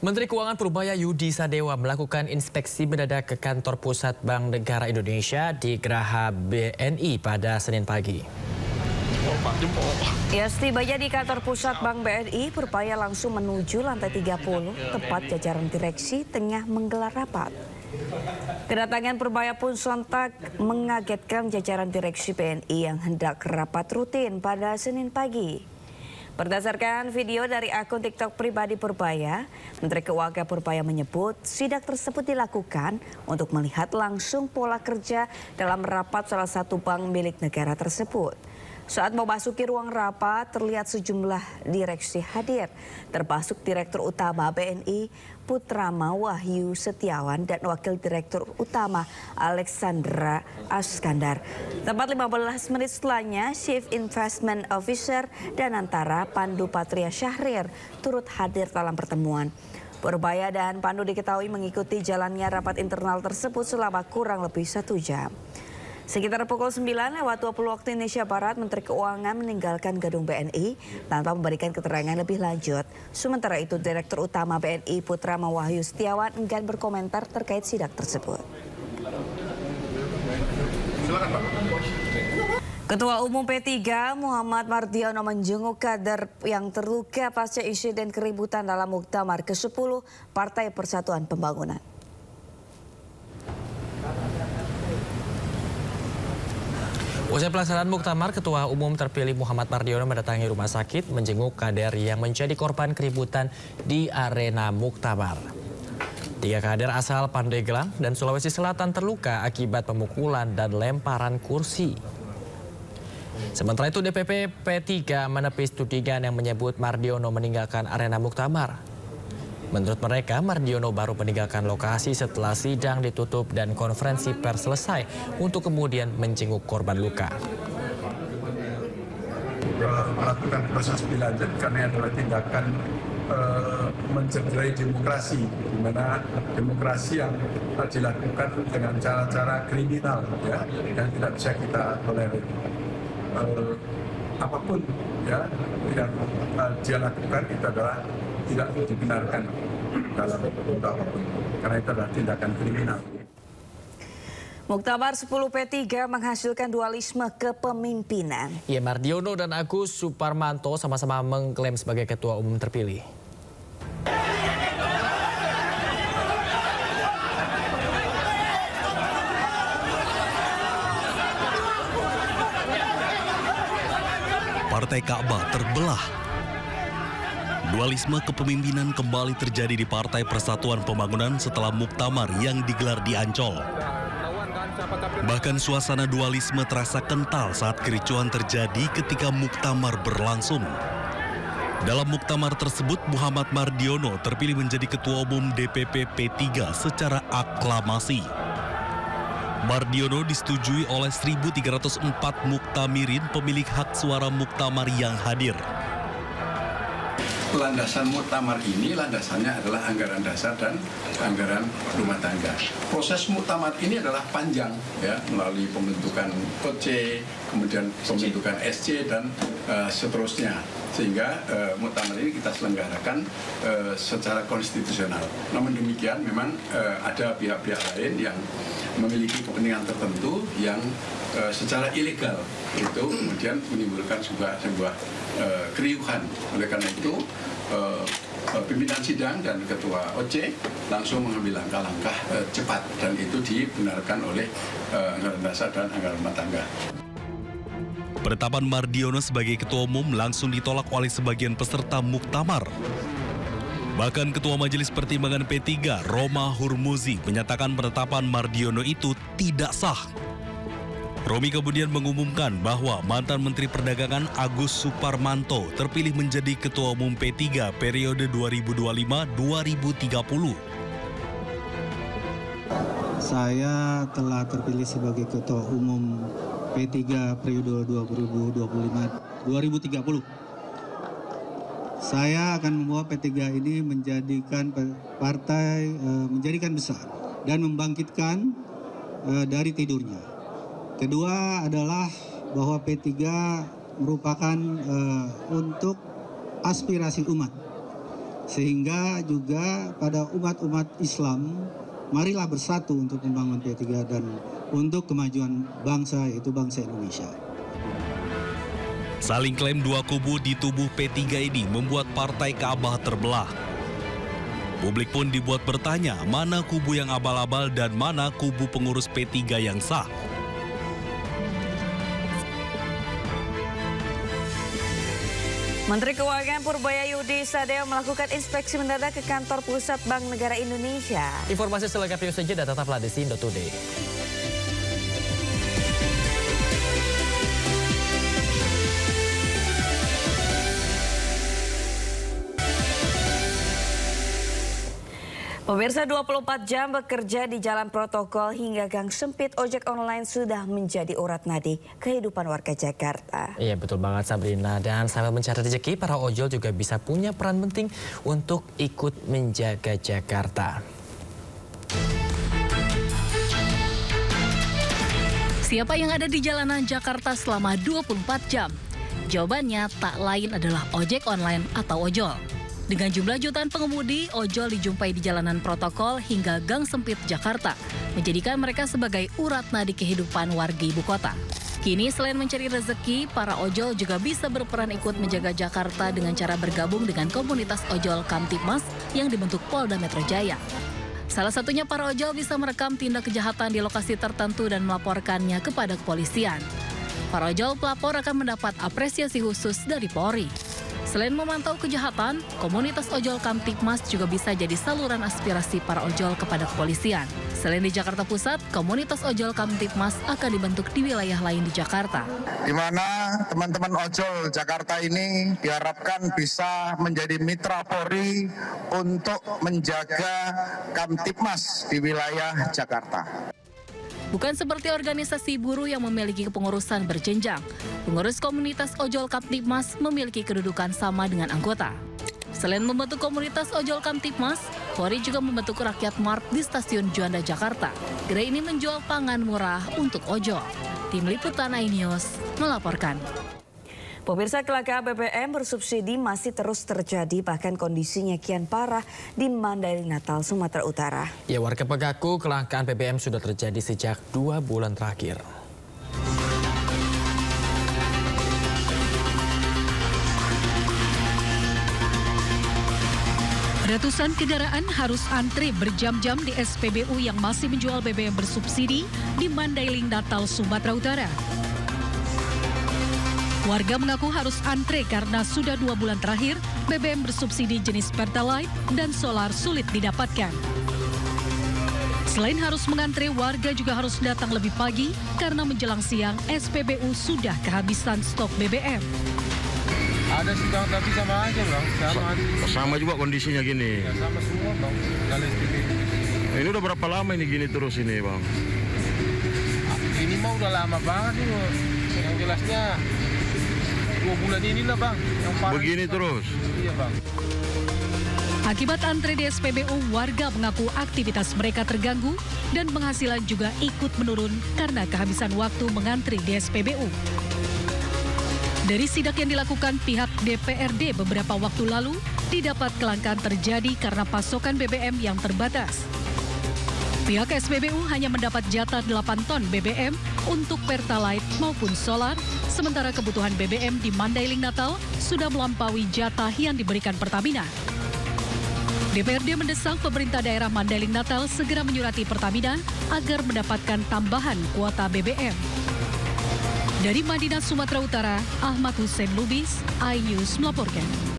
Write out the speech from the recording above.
Menteri Keuangan Purbaya Yudi Sadewa melakukan inspeksi mendadak ke kantor pusat Bank Negara Indonesia di Geraha BNI pada Senin pagi. Ya, setibanya di kantor pusat Bank BNI, Purbaya langsung menuju lantai 30, tempat jajaran direksi tengah menggelar rapat. Kedatangan Purbaya pun sontak mengagetkan jajaran direksi BNI yang hendak rapat rutin pada Senin pagi. Berdasarkan video dari akun TikTok pribadi Purbaya, Menteri Keuangan Purbaya menyebut sidak tersebut dilakukan untuk melihat langsung pola kerja dalam rapat salah satu bank milik negara tersebut. Saat memasuki ruang rapat, terlihat sejumlah direksi hadir, termasuk Direktur Utama BNI Putrama Wahyu Setiawan dan Wakil Direktur Utama Alexandra Askandar. Tepat 15 menit setelahnya, Chief Investment Officer dan Antara Pandu Patria Syahrir turut hadir dalam pertemuan. Purbaya dan Pandu diketahui mengikuti jalannya rapat internal tersebut selama kurang lebih 1 jam. Sekitar pukul 9:20 waktu Indonesia Barat, Menteri Keuangan meninggalkan gedung BNI tanpa memberikan keterangan lebih lanjut. Sementara itu, Direktur Utama BNI Putrama Wahyu Setiawan enggan berkomentar terkait sidak tersebut. Ketua Umum P3 Muhammad Mardiono menjenguk kader yang terluka pasca insiden keributan dalam Muktamar ke-10 Partai Persatuan Pembangunan. Usai pelaksanaan muktamar, Ketua Umum terpilih Muhammad Mardiono mendatangi rumah sakit menjenguk kader yang menjadi korban keributan di arena muktamar. 3 kader asal Pandeglang dan Sulawesi Selatan terluka akibat pemukulan dan lemparan kursi. Sementara itu DPP P3 menepis tudingan yang menyebut Mardiono meninggalkan arena muktamar. Menurut mereka, Mardiono baru meninggalkan lokasi setelah sidang ditutup dan konferensi pers selesai untuk kemudian menjenguk korban luka. Melakukan proses lanjut karena adalah tindakan mencederai demokrasi, di mana demokrasi yang dilakukan dengan cara-cara kriminal, ya, yang tidak bisa kita tolerir. Apapun ya yang dia lakukan itu adalah tidak dibenarkan dalam bentuk apapun, karena itu adalah tindakan kriminal. Muktamar 10 P3 menghasilkan dualisme kepemimpinan. Ya, Mardiono dan Agus Suparmanto sama-sama mengklaim sebagai ketua umum terpilih. Partai Ka'bah terbelah. Dualisme kepemimpinan kembali terjadi di Partai Persatuan Pembangunan setelah muktamar yang digelar di Ancol. Bahkan suasana dualisme terasa kental saat kericuhan terjadi ketika muktamar berlangsung. Dalam muktamar tersebut, Muhammad Mardiono terpilih menjadi Ketua Umum DPP P3 secara aklamasi. Mardiono disetujui oleh 1.304 muktamirin pemilik hak suara muktamar yang hadir. Landasan muktamar ini landasannya adalah anggaran dasar dan anggaran rumah tangga. Proses muktamar ini adalah panjang, ya, melalui pembentukan OC, kemudian pembentukan SC dan seterusnya, sehingga muktamar ini kita selenggarakan secara konstitusional. Namun demikian, memang ada pihak-pihak lain yang memiliki kepentingan tertentu yang secara ilegal itu kemudian menimbulkan sebuah keriuhan. Oleh karena itu pimpinan sidang dan ketua OC langsung mengambil langkah-langkah cepat, dan itu dibenarkan oleh anggaran dasar dan anggaran rumah tangga. Penetapan Mardiono sebagai ketua umum langsung ditolak oleh sebagian peserta muktamar. Bahkan Ketua Majelis Pertimbangan P3 Roma Hurmuzi menyatakan penetapan Mardiono itu tidak sah. Romi kemudian mengumumkan bahwa mantan Menteri Perdagangan Agus Suparmanto terpilih menjadi Ketua Umum P3 periode 2025-2030. Saya telah terpilih sebagai Ketua Umum P3 periode 2025-2030. Saya akan membawa P3 ini menjadikan partai menjadikan besar dan membangkitkan dari tidurnya. Kedua adalah bahwa P3 merupakan untuk aspirasi umat. Sehingga juga pada umat-umat Islam, marilah bersatu untuk membangun P3 dan untuk kemajuan bangsa, yaitu bangsa Indonesia. Saling klaim dua kubu di tubuh P3 ini membuat Partai Ka'bah terbelah. Publik pun dibuat bertanya mana kubu yang abal-abal dan mana kubu pengurus P3 yang sah. Menteri Keuangan Purbayayudi Sadeo melakukan inspeksi mendadak ke kantor pusat Bank Negara Indonesia. Informasi selengkapnya saja dan tetaplah di Sindo Today. Pemirsa, 24 jam bekerja di jalan protokol hingga gang sempit ojek online sudah menjadi urat nadi kehidupan warga Jakarta. Iya betul banget Sabrina, dan sambil mencari rezeki para ojol juga bisa punya peran penting untuk ikut menjaga Jakarta. Siapa yang ada di jalanan Jakarta selama 24 jam? Jawabannya tak lain adalah ojek online atau ojol. Dengan jumlah jutaan pengemudi, ojol dijumpai di jalanan protokol hingga gang sempit Jakarta, menjadikan mereka sebagai urat nadi kehidupan warga ibu kota. Kini selain mencari rezeki, para ojol juga bisa berperan ikut menjaga Jakarta dengan cara bergabung dengan komunitas ojol Kamtibmas yang dibentuk Polda Metro Jaya. Salah satunya para ojol bisa merekam tindak kejahatan di lokasi tertentu dan melaporkannya kepada kepolisian. Para ojol pelapor akan mendapat apresiasi khusus dari Polri. Selain memantau kejahatan, komunitas ojol Kamtibmas juga bisa jadi saluran aspirasi para ojol kepada kepolisian. Selain di Jakarta Pusat, komunitas ojol Kamtibmas akan dibentuk di wilayah lain di Jakarta. Di mana teman-teman ojol Jakarta ini diharapkan bisa menjadi mitra Polri untuk menjaga Kamtibmas di wilayah Jakarta. Bukan seperti organisasi buruh yang memiliki kepengurusan berjenjang, pengurus komunitas ojol Kamtibmas memiliki kedudukan sama dengan anggota. Selain membentuk komunitas ojol Kamtibmas, Polri juga membentuk Rakyat Mart di Stasiun Juanda, Jakarta. Gerai ini menjual pangan murah untuk ojol. Tim Liputan iNews melaporkan. Pemirsa, kelangkaan BBM bersubsidi masih terus terjadi, bahkan kondisinya kian parah di Mandailing, Natal, Sumatera Utara. Ya, warga mengaku kelangkaan BBM sudah terjadi sejak 2 bulan terakhir. Ratusan kendaraan harus antre berjam-jam di SPBU yang masih menjual BBM bersubsidi di Mandailing, Natal, Sumatera Utara. Warga mengaku harus antre karena sudah 2 bulan terakhir BBM bersubsidi jenis Pertalite dan solar sulit didapatkan. Selain harus mengantre, warga juga harus datang lebih pagi karena menjelang siang SPBU sudah kehabisan stok BBM. Ada sih bang, tapi sama aja bang. Sama juga kondisinya gini. Ya, sama semua bang. Kalau SPBU. Ini udah berapa lama ini gini terus ini bang? Ini mah udah lama banget nih. Yang jelasnya 2 bulan inilah bang. Yang parah begini terus? Iya bang. Akibat antre di SPBU, warga mengaku aktivitas mereka terganggu dan penghasilan juga ikut menurun karena kehabisan waktu mengantri di SPBU. Dari sidak yang dilakukan pihak DPRD beberapa waktu lalu, didapat kelangkaan terjadi karena pasokan BBM yang terbatas. Pihak SPBU hanya mendapat jatah 8 ton BBM untuk Pertalite maupun solar, sementara kebutuhan BBM di Mandailing, Natal sudah melampaui jatah yang diberikan Pertamina. DPRD mendesak pemerintah daerah Mandailing, Natal segera menyurati Pertamina agar mendapatkan tambahan kuota BBM. Dari Madinah, Sumatera Utara, Ahmad Hussein Lubis, iNews melaporkan.